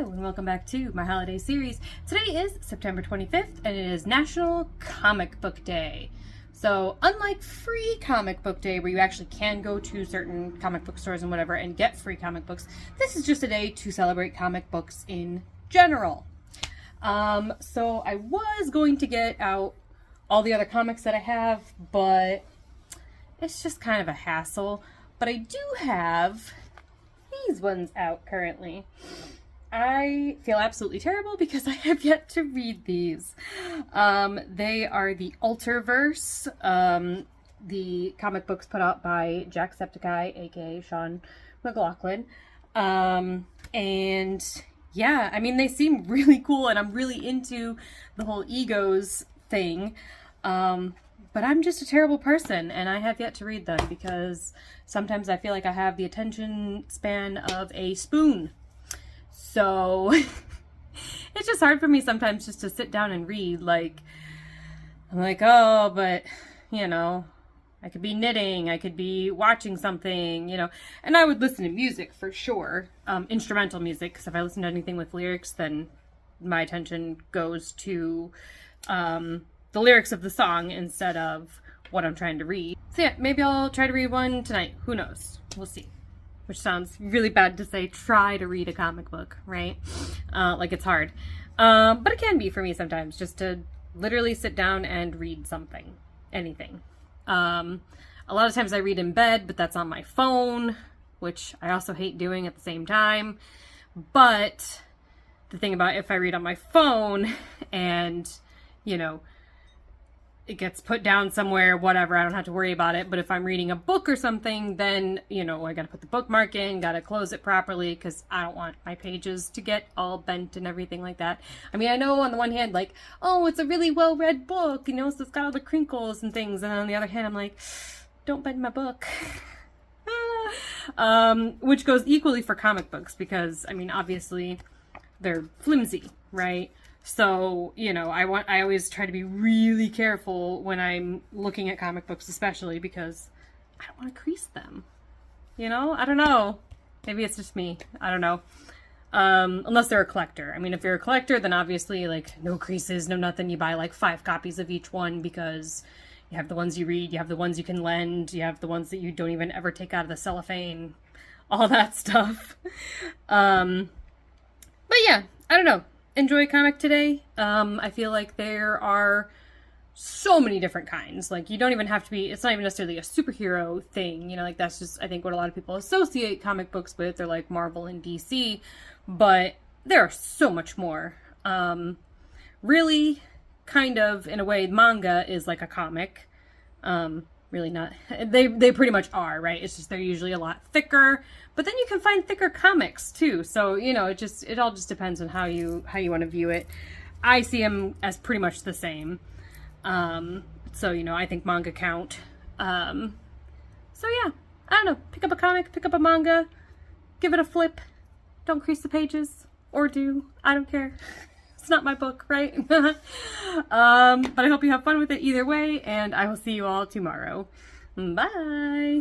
Hello and welcome back to my holiday series. Today is September 25th and it is National Comic Book Day. So unlike free comic book day where you actually can go to certain comic book stores and whatever and get free comic books, this is just a day to celebrate comic books in general. So I was going to get out all the other comics that I have, but it's just kind of a hassle. But I do have these ones out currently. I feel absolutely terrible because I have yet to read these. They are the Ultraverse, the comic books put out by Jacksepticeye, aka Sean McLaughlin. And yeah, I mean, they seem really cool and I'm really into the whole egos thing. But I'm just a terrible person and I have yet to read them because sometimes I feel like I have the attention span of a spoon. So it's just hard for me sometimes just to sit down and read. Like, I'm like, oh, but you know, I could be knitting, I could be watching something, you know, and I would listen to music for sure, instrumental music, because if I listen to anything with lyrics, then my attention goes to the lyrics of the song instead of what I'm trying to read. So yeah, maybe I'll try to read one tonight. Who knows? We'll see. Which sounds really bad to say, try to read a comic book, right? Like it's hard. But it can be for me sometimes, just to literally sit down and read something. Anything. A lot of times I read in bed, but that's on my phone, which I also hate doing at the same time. But the thing about if I read on my phone and, you know, it gets put down somewhere, whatever, I don't have to worry about it. But if I'm reading a book or something, then, you know, I gotta put the bookmark in, gotta close it properly, because I don't want my pages to get all bent and everything like that. I mean, I know on the one hand, like, oh, it's a really well-read book, you know, so it's got all the crinkles and things. And on the other hand, I'm like, don't bend my book. Which goes equally for comic books, because, I mean, obviously, they're flimsy, right? So, you know, I always try to be really careful when I'm looking at comic books, especially because I don't want to crease them. You know? I don't know. Maybe it's just me. I don't know. Unless they're a collector. I mean, if you're a collector, then obviously, like, no creases, no nothing. You buy, like, 5 copies of each one because you have the ones you read, you have the ones you can lend, you have the ones that you don't even ever take out of the cellophane, all that stuff. But yeah, I don't know. Enjoy a comic today. I feel like there are so many different kinds. Like, you don't even have to be, it's not even necessarily a superhero thing, you know, like that's just, I think, what a lot of people associate comic books with. They're like Marvel and DC, but there are so much more. Really, kind of, in a way, manga is like a comic. Really not, they pretty much are, right? It's just they're usually a lot thicker, but then you can find thicker comics too. So, you know, it all just depends on how you want to view it. I see them as pretty much the same. So, you know, I think manga count. So yeah, I don't know, pick up a comic, pick up a manga, give it a flip. Don't crease the pages, or do, I don't care. It's not my book, right? But I hope you have fun with it either way, and I will see you all tomorrow. Bye!